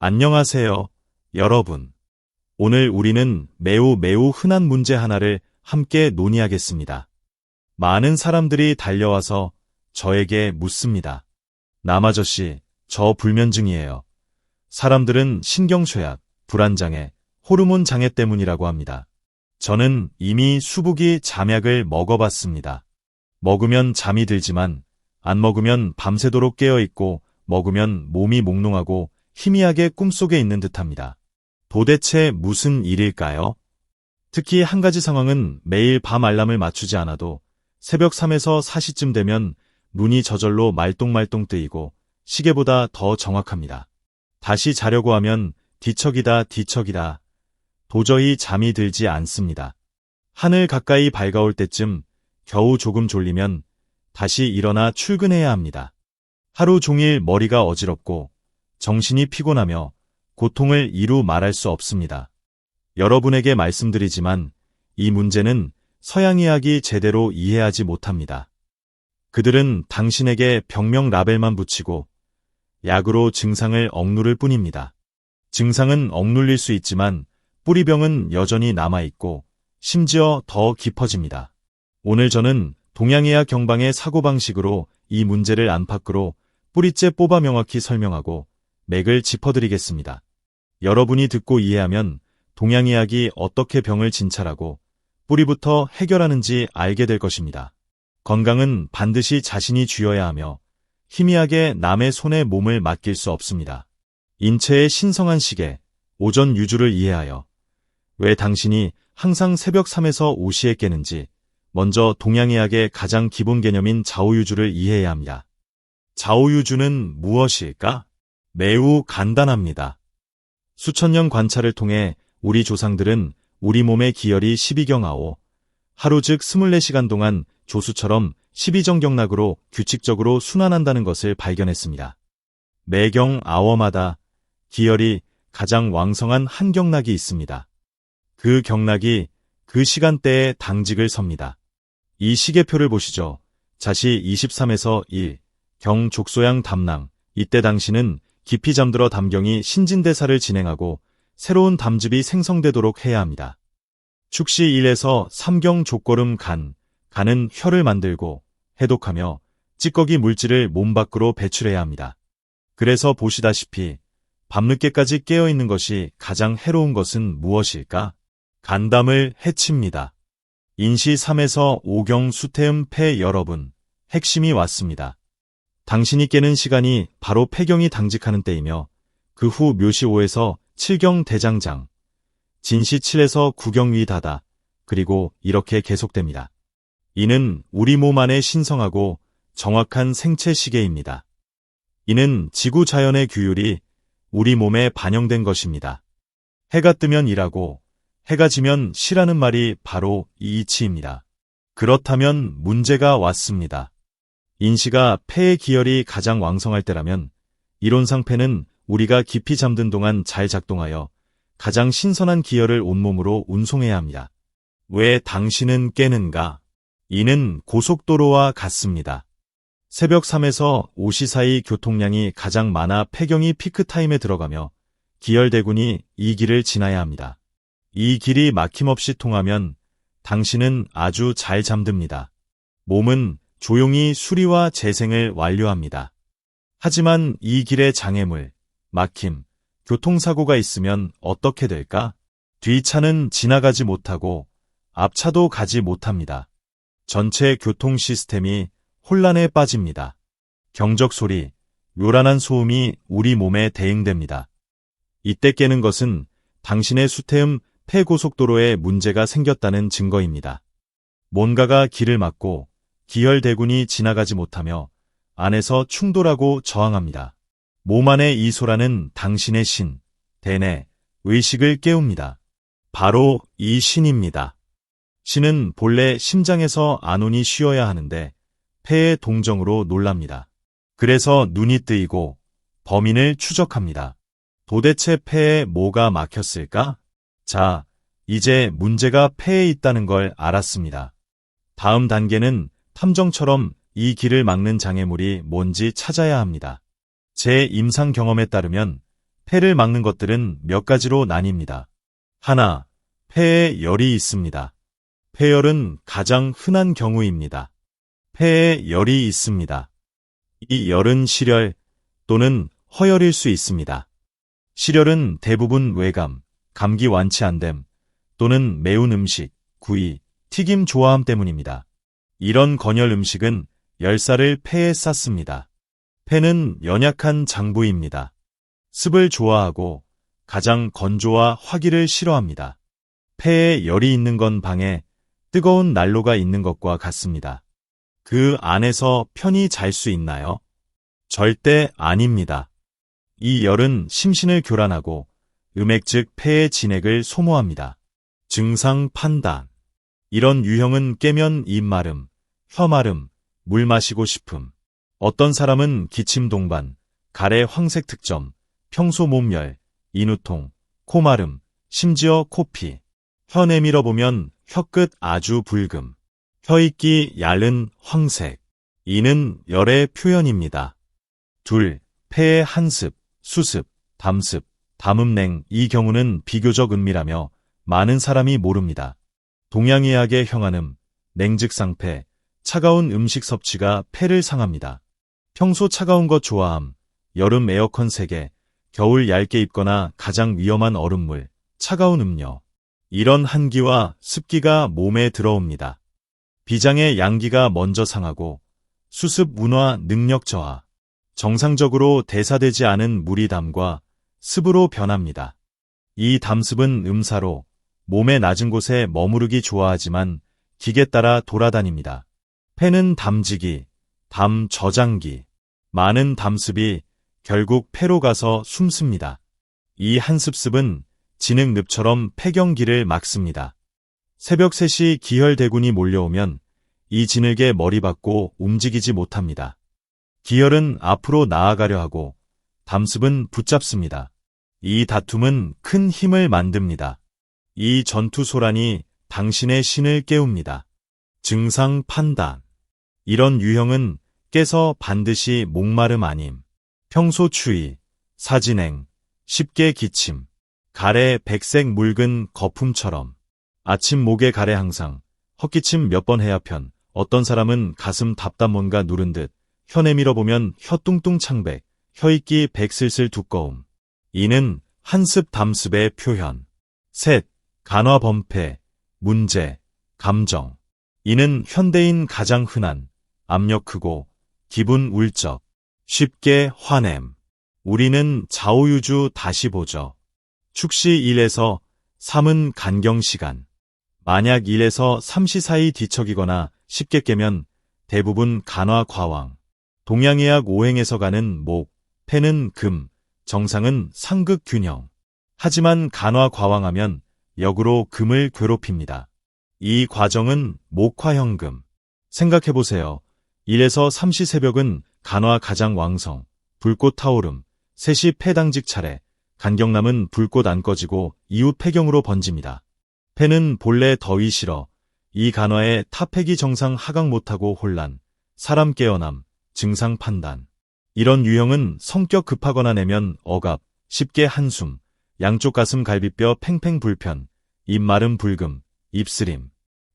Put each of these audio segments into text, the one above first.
안녕하세요, 여러분. 오늘 우리는 매우 흔한 문제 하나를 함께 논의하겠습니다. 많은 사람들이 달려와서 저에게 묻습니다. 남아저씨, 저 불면증이에요. 사람들은 신경쇠약, 불안장애, 호르몬 장애 때문이라고 합니다. 저는 이미 수부기 잠약을 먹어봤습니다. 먹으면 잠이 들지만 안 먹으면 밤새도록 깨어있고 먹으면 몸이 몽롱하고 희미하게 꿈속에 있는 듯합니다. 도대체 무슨 일일까요? 특히 한 가지 상황은 매일 밤 알람을 맞추지 않아도 새벽 3에서 4시쯤 되면 눈이 저절로 말똥말똥 뜨이고 시계보다 더 정확합니다. 다시 자려고 하면 뒤척이다. 도저히 잠이 들지 않습니다. 하늘 가까이 밝아올 때쯤 겨우 조금 졸리면 다시 일어나 출근해야 합니다. 하루 종일 머리가 어지럽고 정신이 피곤하며 고통을 이루 말할 수 없습니다. 여러분에게 말씀드리지만 이 문제는 서양의학이 제대로 이해하지 못합니다. 그들은 당신에게 병명 라벨만 붙이고 약으로 증상을 억누를 뿐입니다. 증상은 억눌릴 수 있지만 뿌리병은 여전히 남아있고 심지어 더 깊어집니다. 오늘 저는 동양의학 경방의 사고방식으로 이 문제를 안팎으로 뿌리째 뽑아 명확히 설명하고 맥을 짚어드리겠습니다. 여러분이 듣고 이해하면 동양의학이 어떻게 병을 진찰하고 뿌리부터 해결하는지 알게 될 것입니다. 건강은 반드시 자신이 쥐어야 하며 희미하게 남의 손에 몸을 맡길 수 없습니다. 인체의 신성한 시계, 오전 유주를 이해하여 왜 당신이 항상 새벽 3에서 5시에 깨는지 먼저 동양의학의 가장 기본 개념인 좌우유주를 이해해야 합니다. 좌우유주는 무엇일까? 매우 간단합니다. 수천 년 관찰을 통해 우리 조상들은 우리 몸의 기혈이 12경아오, 하루 즉 24시간 동안 조수처럼 12정경락으로 규칙적으로 순환한다는 것을 발견했습니다. 매경 아워마다 기혈이 가장 왕성한 한 경락이 있습니다. 그 경락이 그 시간대에 당직을 섭니다. 이 시계표를 보시죠. 자시 23에서 1, 경 족소양 담낭, 이때 당신은 깊이 잠들어 담경이 신진대사를 진행하고 새로운 담즙이 생성되도록 해야 합니다. 축시 1에서 3경 족고름 간은 혈을 만들고 해독하며 찌꺼기 물질을 몸 밖으로 배출해야 합니다. 그래서 보시다시피 밤늦게까지 깨어있는 것이 가장 해로운 것은 무엇일까? 간담을 해칩니다. 인시 3에서 5경 수태음 폐 여러분, 핵심이 왔습니다. 당신이 깨는 시간이 바로 폐경이 당직하는 때이며 그 후 묘시 5에서 7경 대장장, 진시 7에서 9경 위다다, 그리고 이렇게 계속됩니다. 이는 우리 몸 안의 신성하고 정확한 생체 시계입니다. 이는 지구 자연의 규율이 우리 몸에 반영된 것입니다. 해가 뜨면 일하고 해가 지면 쉬라는 말이 바로 이 이치입니다. 그렇다면 문제가 왔습니다. 인시가 폐의 기혈이 가장 왕성할 때라면 이론상 폐는 우리가 깊이 잠든 동안 잘 작동하여 가장 신선한 기혈을 온몸으로 운송해야 합니다. 왜 당신은 깨는가? 이는 고속도로와 같습니다. 새벽 3에서 5시 사이 교통량이 가장 많아 폐경이 피크타임에 들어가며 기혈대군이 이 길을 지나야 합니다. 이 길이 막힘없이 통하면 당신은 아주 잘 잠듭니다. 몸은 조용히 수리와 재생을 완료합니다. 하지만 이 길에 장애물, 막힘, 교통사고가 있으면 어떻게 될까? 뒷차는 지나가지 못하고 앞차도 가지 못합니다. 전체 교통 시스템이 혼란에 빠집니다. 경적 소리, 요란한 소음이 우리 몸에 대응됩니다. 이때 깨는 것은 당신의 수태음 폐고속도로에 문제가 생겼다는 증거입니다. 뭔가가 길을 막고 기혈대군이 지나가지 못하며 안에서 충돌하고 저항합니다. 몸 안의 이 소라는 당신의 신, 대뇌, 의식을 깨웁니다. 바로 이 신입니다. 신은 본래 심장에서 안온이 쉬어야 하는데 폐의 동정으로 놀랍니다. 그래서 눈이 뜨이고 범인을 추적합니다. 도대체 폐에 뭐가 막혔을까? 자, 이제 문제가 폐에 있다는 걸 알았습니다. 다음 단계는 탐정처럼 이 길을 막는 장애물이 뭔지 찾아야 합니다. 제 임상 경험에 따르면 폐를 막는 것들은 몇 가지로 나뉩니다. 하나, 폐에 열이 있습니다. 폐열은 가장 흔한 경우입니다. 폐에 열이 있습니다. 이 열은 실열 또는 허열일 수 있습니다. 실열은 대부분 외감, 감기 완치 안됨 또는 매운 음식, 구이, 튀김 좋아함 때문입니다. 이런 건열 음식은 열살을 폐에 쌓습니다. 폐는 연약한 장부입니다. 습을 좋아하고 가장 건조와 화기를 싫어합니다. 폐에 열이 있는 건 방에 뜨거운 난로가 있는 것과 같습니다. 그 안에서 편히 잘 수 있나요? 절대 아닙니다. 이 열은 심신을 교란하고 음액 즉 폐의 진액을 소모합니다. 증상 판단. 이런 유형은 깨면 입 마름, 혀 마름, 물 마시고 싶음. 어떤 사람은 기침 동반, 가래 황색 특점, 평소 몸열, 인후통, 코 마름, 심지어 코피. 혀 내밀어 보면 혀끝 아주 붉음. 혀익기 얇은 황색. 이는 열의 표현입니다. 둘, 폐의 한습, 수습, 담습, 담음냉. 이 경우는 비교적 은밀하며 많은 사람이 모릅니다. 동양의학의 형한음, 냉즉상폐, 차가운 음식 섭취가 폐를 상합니다. 평소 차가운 것 좋아함, 여름 에어컨 세게, 겨울 얇게 입거나 가장 위험한 얼음물, 차가운 음료. 이런 한기와 습기가 몸에 들어옵니다. 비장의 양기가 먼저 상하고 수습 운화 능력 저하. 정상적으로 대사되지 않은 물이 담과 습으로 변합니다. 이 담습은 음사로 몸의 낮은 곳에 머무르기 좋아하지만 기계 따라 돌아다닙니다. 폐는 담지기, 담 저장기. 많은 담습이 결국 폐로 가서 숨습니다. 이 한습습은 진흙늪처럼 폐경기를 막습니다. 새벽 3시 기혈대군이 몰려오면 이 진흙에 머리 박고 움직이지 못합니다. 기혈은 앞으로 나아가려 하고 담습은 붙잡습니다. 이 다툼은 큰 힘을 만듭니다. 이 전투 소란이 당신의 신을 깨웁니다. 증상 판단. 이런 유형은 깨서 반드시 목마름 아님, 평소 추위, 사진행, 쉽게 기침, 가래 백색 묽은 거품처럼, 아침 목에 가래 항상, 헛기침 몇 번 해야 편, 어떤 사람은 가슴 답답 뭔가 누른 듯, 혀 내밀어 보면 혀 뚱뚱 창백, 혀익기 백슬슬 두꺼움. 이는 한습 담습의 표현. 셋, 간화 범폐, 문제, 감정. 이는 현대인 가장 흔한 압력 크고 기분 울적, 쉽게 화냄. 우리는 좌우유주 다시 보죠. 축시 1에서 3은 간경시간. 만약 1에서 3시 사이 뒤척이거나 쉽게 깨면 대부분 간화 과왕. 동양의학 오행에서 가는 목, 폐는 금, 정상은 상극 균형. 하지만 간화 과왕하면 역으로 금을 괴롭힙니다. 이 과정은 목화형금. 생각해보세요. 1에서 3시 새벽은 간화 가장 왕성, 불꽃 타오름, 3시 폐당직 차례, 간경남은 불꽃 안 꺼지고 이후 폐경으로 번집니다. 폐는 본래 더위 싫어, 이 간화에 타폐기 정상 하강 못하고 혼란, 사람 깨어남, 증상 판단. 이런 유형은 성격 급하거나 내면 억압, 쉽게 한숨, 양쪽 가슴 갈비뼈 팽팽 불편, 입 마름 불금, 입쓰림.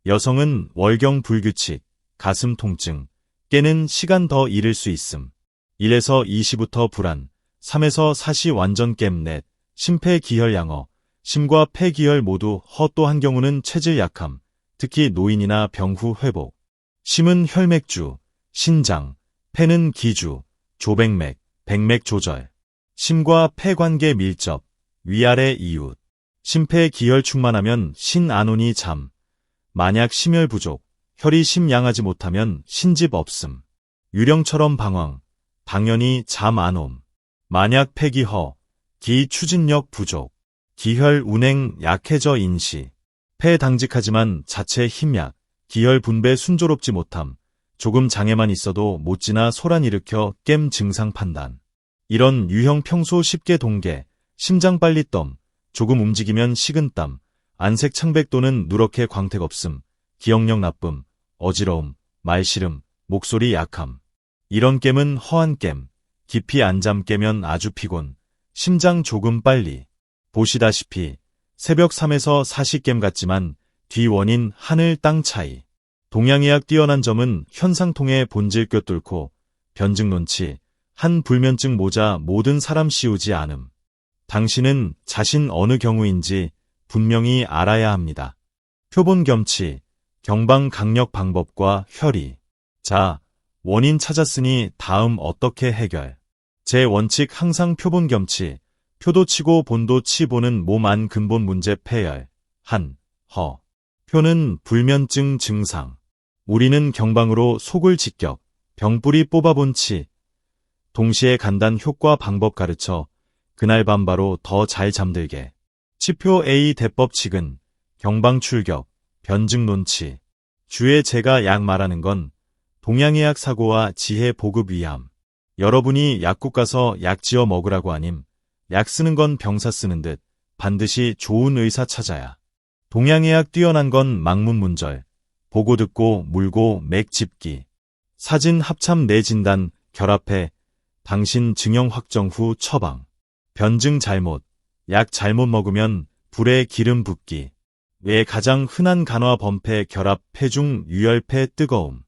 여성은 월경 불규칙, 가슴 통증, 깨는 시간 더 잃을 수 있음. 1에서 2시부터 불안, 3에서 4시 완전 깸 넷, 심폐기혈 양어, 심과 폐기혈 모두 허 또 한 경우는 체질 약함, 특히 노인이나 병 후 회복. 심은 혈맥주, 신장, 폐는 기주, 조백맥, 백맥 조절. 심과 폐 관계 밀접, 위아래 이웃. 심폐기혈 충만하면 신안온이 잠. 만약 심혈 부족, 혈이 심양하지 못하면 신집 없음. 유령처럼 방황, 당연히 잠 안 옴. 만약 폐기허, 기 추진력 부족, 기혈 운행 약해져 인시. 폐 당직하지만 자체 힘약, 기혈 분배 순조롭지 못함. 조금 장애만 있어도 못 지나 소란 일으켜 깸 증상 판단. 이런 유형 평소 쉽게 동계, 심장 빨리 덤, 조금 움직이면 식은땀, 안색 창백 또는 누렇게 광택 없음, 기억력 나쁨, 어지러움, 말시름, 목소리 약함. 이런 깸은 허한 깸, 깊이 안 잠 깨면 아주 피곤, 심장 조금 빨리. 보시다시피 새벽 3에서 4시겜 같지만 뒤 원인 하늘 땅 차이. 동양의학 뛰어난 점은 현상통의 본질 꿰뚫고 변증 논치, 한 불면증 모자 모든 사람 씌우지 않음. 당신은 자신 어느 경우인지 분명히 알아야 합니다. 표본 겸치, 경방 강력 방법과 혈의. 자, 원인 찾았으니 다음 어떻게 해결? 제 원칙 항상 표본 겸치, 표도 치고 본도 치보는 몸 안 근본 문제 폐열. 허. 표는 불면증 증상. 우리는 경방으로 속을 직격, 병뿌리 뽑아본 치. 동시에 간단 효과 방법 가르쳐 그날 밤 바로 더 잘 잠들게. 치표 A 대법 칙은 경방 출격, 변증 논치. 주에 제가 약 말하는 건 동양의학 사고와 지혜 보급 위함. 여러분이 약국 가서 약 지어 먹으라고 하님. 약 쓰는 건 병사 쓰는 듯 반드시 좋은 의사 찾아야. 동양의학 뛰어난 건 망문문절. 보고 듣고 물고 맥 짚기. 사진 합참 내 진단 결합해 당신 증형 확정 후 처방. 변증 잘못, 약 잘못 먹으면 불에 기름 붓기. 왜 가장 흔한 간화 범폐 결합 폐중 유혈폐 뜨거움.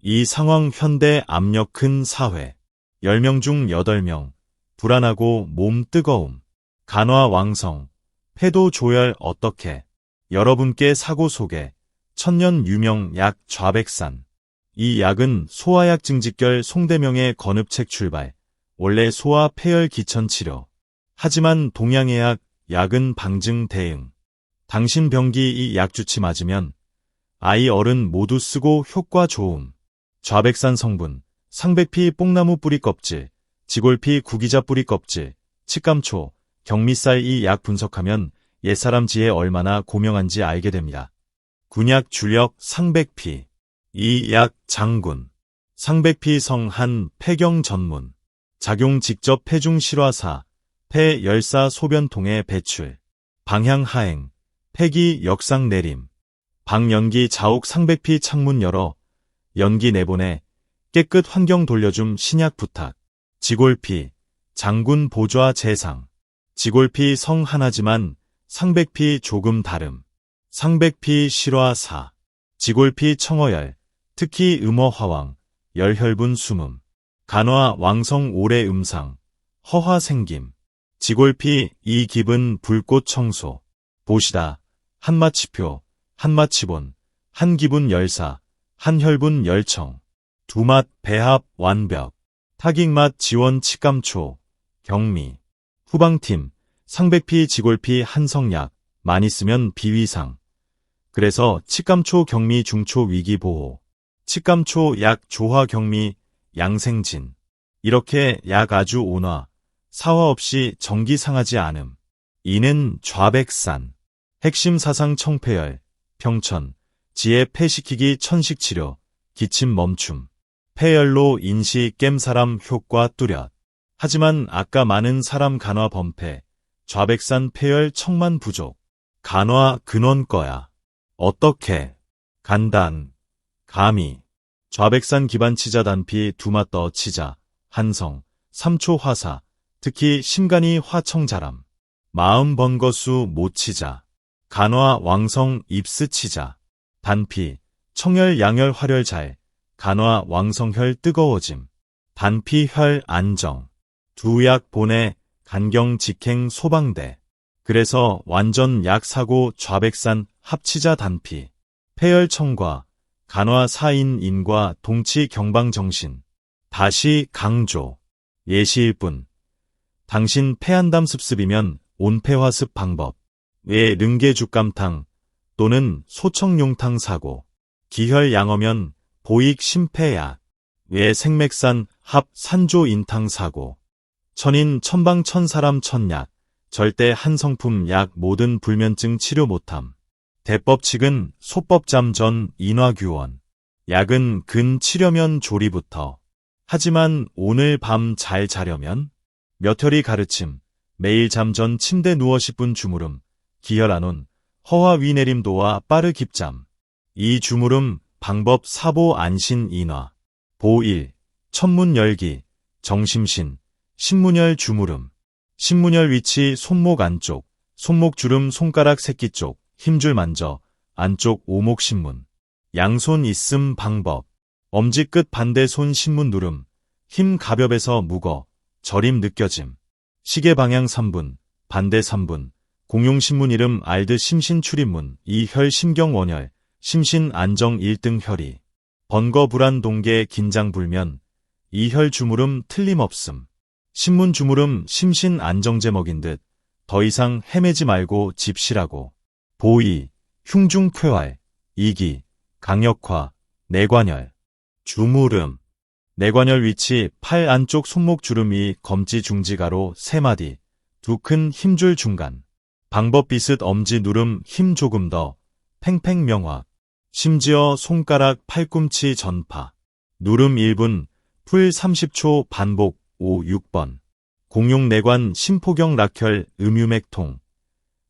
이 상황 현대 압력 큰 사회. 10명 중 8명. 불안하고 몸 뜨거움. 간화 왕성. 폐도 조혈 어떻게. 여러분께 사고 소개. 천년 유명 약 좌백산. 이 약은 소아약 증직결 송대명의 건읍책 출발. 원래 소아 폐열 기천 치료. 하지만 동양의학 약은 방증 대응. 당신 병기 이 약 주치 맞으면 아이 어른 모두 쓰고 효과 좋음. 좌백산 성분, 상백피 뽕나무 뿌리 껍질, 지골피 구기자 뿌리 껍질, 칡감초, 경미쌀 이 약 분석하면 옛사람 지혜 얼마나 고명한지 알게 됩니다. 군약 주력 상백피. 이 약 장군. 상백피 성한 폐경 전문. 작용 직접 폐중 실화사. 폐 열사 소변통의 배출. 방향 하행. 폐기 역상 내림. 방연기 자옥 상백피 창문 열어. 연기 내보내. 깨끗 환경 돌려줌 신약 부탁. 지골피. 장군 보좌 재상. 지골피 성 하나지만 상백피 조금 다름. 상백피 실화사. 지골피 청어열. 특히 음어화왕. 열혈분 숨음. 간화 왕성 오래 음상. 허화 생김. 지골피 이 기분 불꽃 청소. 보시다. 한마치표. 한마치본. 한기분 열사. 한혈분 열청. 두맛 배합 완벽. 타깃맛 지원 치감초. 경미. 후방팀. 상백피 지골피 한성약. 많이 쓰면 비위상. 그래서 치감초 경미 중초 위기보호. 치감초 약 조화 경미 양생진. 이렇게 약 아주 온화. 사화 없이 정기 상하지 않음. 이는 좌백산. 핵심 사상 청폐열. 평천. 지혜 폐시키기 천식치료. 기침 멈춤. 폐열로 인시 깸 사람 효과 뚜렷. 하지만 아까 많은 사람 간화 범폐. 좌백산 폐열 청만 부족. 간화 근원 거야. 어떻게? 간단. 감히. 좌백산 기반 치자 단피 두맛 떠 치자. 한성. 3초 화사. 특히 심간이 화청자람. 마음 번거수 못 치자. 간화 왕성 입스 치자. 단피. 청열 양열 활혈 잘. 간화 왕성혈 뜨거워짐. 단피 혈 안정. 두약 보내 간경 직행 소방대. 그래서 완전 약 사고 좌백산 합치자 단피. 폐열 청과 간화 사인 인과 동치 경방 정신. 다시 강조. 예시일 뿐. 당신 폐한담 습습이면 온폐화습 방법. 외 릉계죽감탕 또는 소청용탕 사고. 기혈 양어면 보익 심폐약. 외 생맥산 합 산조인탕 사고. 천인 천방 천사람 천약. 절대 한성품 약 모든 불면증 치료 못함. 대법칙은 소법잠 전 인화규원. 약은 근 치려면 조리부터. 하지만 오늘 밤 잘 자려면? 몇 혈이 가르침. 매일 잠 전 침대 누워 10분 주무름. 기혈 안온. 허화 위내림 도와 빠르 깊잠. 이 주무름 방법 사보 안신 인화. 보 1. 천문 열기. 정심신. 신문열 주무름. 신문열 위치 손목 안쪽, 손목 주름 손가락 새끼 쪽, 힘줄 만져, 안쪽 오목 신문. 양손 있음 방법. 엄지 끝 반대 손 신문 누름. 힘 가볍에서 무거, 저림 느껴짐. 시계 방향 3분, 반대 3분. 공용 신문 이름 알드 심신 출입문, 이혈 심경 원혈, 심신 안정 1등 혈이. 번거 불안 동계 긴장 불면, 이혈 주무름 틀림없음. 신문 주무름 심신 안정제 먹인 듯, 더 이상 헤매지 말고 집시라고. 보이, 흉중 쾌활, 이기, 강력화, 내관열. 주무름. 내관열 위치 팔 안쪽 손목 주름 위 검지 중지가로 3마디, 두 큰 힘줄 중간. 방법 비슷 엄지 누름 힘 조금 더, 팽팽 명확. 심지어 손가락 팔꿈치 전파. 누름 1분, 풀 30초 반복 5, 6번. 공용 내관 심포경 락혈 음유맥통.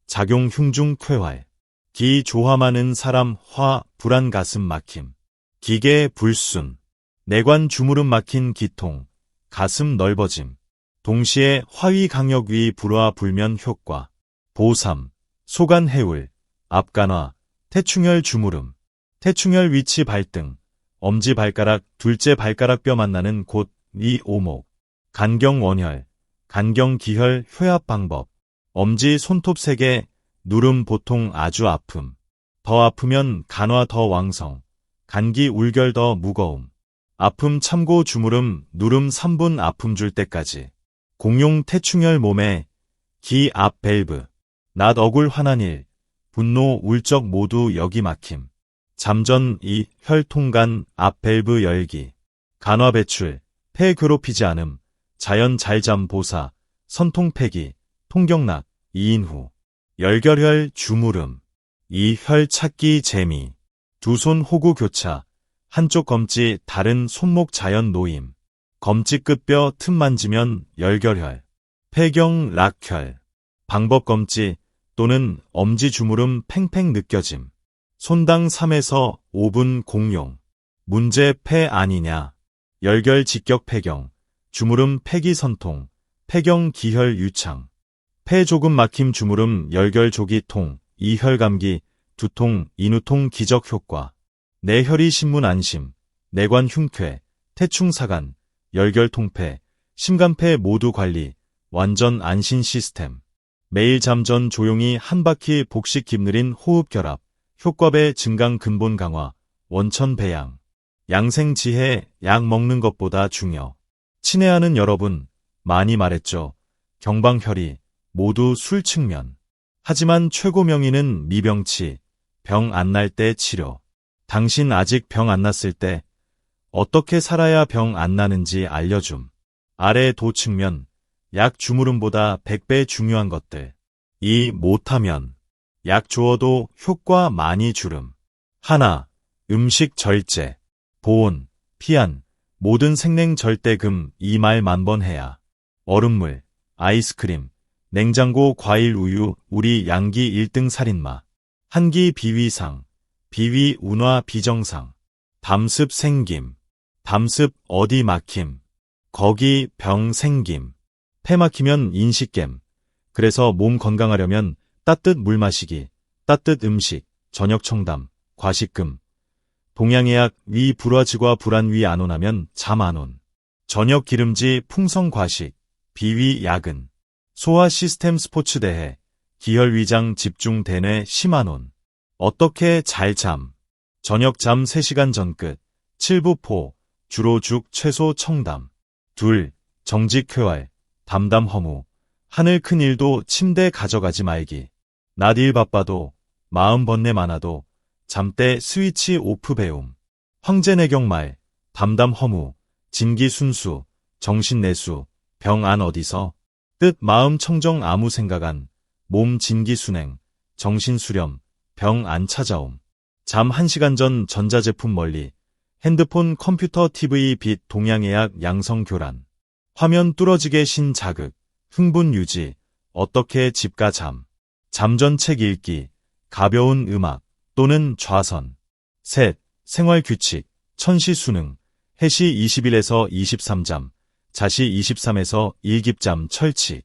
작용 흉중 쾌활. 기 조화많은 사람 화 불안 가슴 막힘. 기계 불순. 내관 주무름 막힌 기통. 가슴 넓어짐. 동시에 화위 강역 위 불화 불면 효과. 보삼. 소간 해울. 앞간화. 태충혈 주무름. 태충혈 위치 발등. 엄지 발가락 둘째 발가락 뼈 만나는 곳 위 오목. 간경 원혈. 간경 기혈 효압 방법. 엄지 손톱 3개. 누름 보통 아주 아픔. 더 아프면 간화 더 왕성. 간기 울결 더 무거움. 아픔 참고 주무름 누름 3분 아픔 줄 때까지. 공용 태충혈 몸에 기 앞 밸브. 낮 억울 화난 일. 분노 울적 모두 여기 막힘. 잠전 이 혈통간 앞 밸브 열기. 간화 배출. 폐 괴롭히지 않음. 자연 잘잠 보사. 선통 폐기. 통경락. 이인 후. 열결혈 주무름. 이 혈 찾기 재미. 두 손 호구 교차. 한쪽 검지 다른 손목 자연 노임. 검지 끝뼈 틈 만지면 열결혈. 폐경 락혈. 방법 검지 또는 엄지 주무름 팽팽 느껴짐. 손당 3에서 5분 공용. 문제 폐 아니냐. 열결 직격 폐경. 주무름 폐기 선통. 폐경 기혈 유창. 폐 조금 막힘 주무름 열결 조기 통. 이혈 감기. 두통 인후통 기적 효과. 내혈이 신문 안심. 내관 흉쾌. 태충 사간. 열결 통폐. 심간폐 모두 관리. 완전 안심 시스템. 매일 잠 전 조용히 한 바퀴 복식 깁느린 호흡 결합. 효과배 증강 근본 강화. 원천 배양. 양생 지혜 약 먹는 것보다 중요. 친애하는 여러분, 많이 말했죠. 경방혈이 모두 술 측면. 하지만 최고 명의는 미병치. 병 안 날 때 치료. 당신 아직 병 안 났을 때 어떻게 살아야 병 안 나는지 알려줌. 아래 도 측면. 약 주무름보다 100배 중요한 것들. 이 못하면 약 주어도 효과 많이 주름. 하나. 음식 절제. 보온, 피한, 모든 생냉 절대금 이 말 만번 해야. 얼음물, 아이스크림, 냉장고 과일 우유 우리 양기 1등 살인마. 한기 비위상, 비위 운화 비정상. 담습 생김. 담습 어디 막힘. 거기 병 생김. 폐 막히면 인식겜. 그래서 몸 건강하려면 따뜻 물 마시기, 따뜻 음식, 저녁 청담, 과식금. 동양의학 위 불화지과 불안 위 안온하면 잠 안온. 저녁 기름지 풍성 과식, 비위 야근. 소화 시스템 스포츠 대회, 기혈 위장 집중 대뇌 심안온. 어떻게 잘 잠. 저녁 잠 3시간 전 끝. 7부 포, 주로 죽 채소 청담. 둘. 정직 쾌활, 담담 허무. 하늘 큰 일도 침대 가져가지 말기. 낮 일 바빠도, 마음 번뇌 많아도, 잠때 스위치 오프 배움. 황제 내경말, 담담 허무, 진기 순수, 정신 내수, 병 안 어디서. 뜻 마음 청정 아무 생각 안, 몸 진기 순행, 정신 수렴, 병 안 찾아옴. 잠 1시간 전 전자제품 멀리. 핸드폰 컴퓨터 TV 빛 동양의학 양성 교란. 화면 뚫어지게 신 자극, 흥분 유지, 어떻게 집가 잠. 잠전 책 읽기, 가벼운 음악, 또는 좌선. 셋. 생활 규칙, 천시 수능, 해시 21에서 23잠, 자시 23에서 1깁잠 철칙.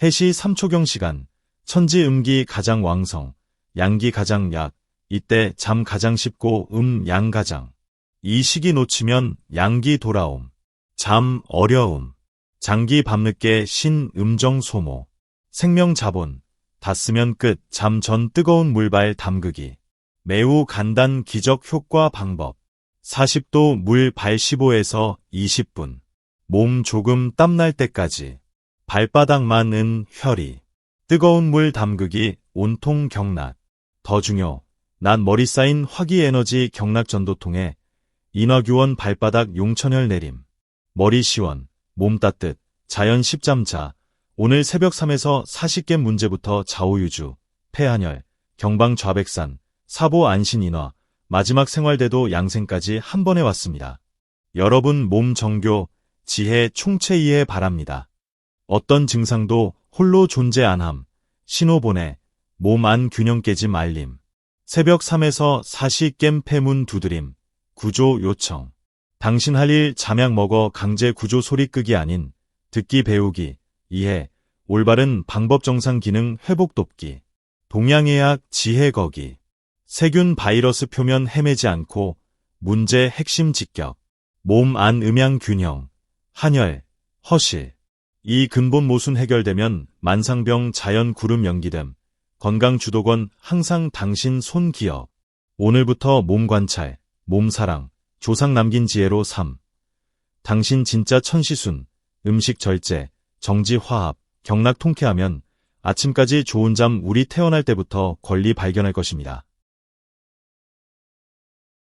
해시 3초경 시간, 천지 음기 가장 왕성, 양기 가장 약, 이때 잠 가장 쉽고 양 가장. 이 시기 놓치면 양기 돌아옴, 잠 어려움, 장기 밤늦게 신 음정 소모, 생명 자본, 다 쓰면 끝, 잠 전 뜨거운 물발 담그기. 매우 간단 기적 효과 방법. 40도 물 발 15에서 20분. 몸 조금 땀날 때까지. 발바닥만 혈이. 뜨거운 물 담그기, 온통 경락. 더 중요, 난 머리 쌓인 화기에너지 경락전도통에 인화규원 발바닥 용천혈 내림. 머리 시원, 몸 따뜻, 자연 10잠자. 오늘 새벽 3에서 40개 문제부터 좌우유주, 폐한혈, 경방 좌백산, 사보 안신 인화, 마지막 생활대도 양생까지 한 번에 왔습니다. 여러분 몸 정교, 지혜 총체 이해 바랍니다. 어떤 증상도 홀로 존재 안함, 신호 보내, 몸 안 균형 깨지 말림. 새벽 3에서 40겜 폐문 두드림, 구조 요청. 당신 할 일 잠약 먹어 강제 구조 소리 끄기 아닌, 듣기 배우기, 이해, 올바른 방법 정상 기능 회복 돕기. 동양의학 지혜 거기. 세균 바이러스 표면 헤매지 않고 문제 핵심 직격. 몸 안 음양 균형, 한혈, 허실. 이 근본 모순 해결되면 만상병 자연 구름 연기됨. 건강주도권 항상 당신 손 기억. 오늘부터 몸 관찰, 몸 사랑, 조상 남긴 지혜로 삶. 당신 진짜 천시순, 음식 절제, 정지 화합, 경락 통쾌하면 아침까지 좋은 잠 우리 태어날 때부터 권리 발견할 것입니다.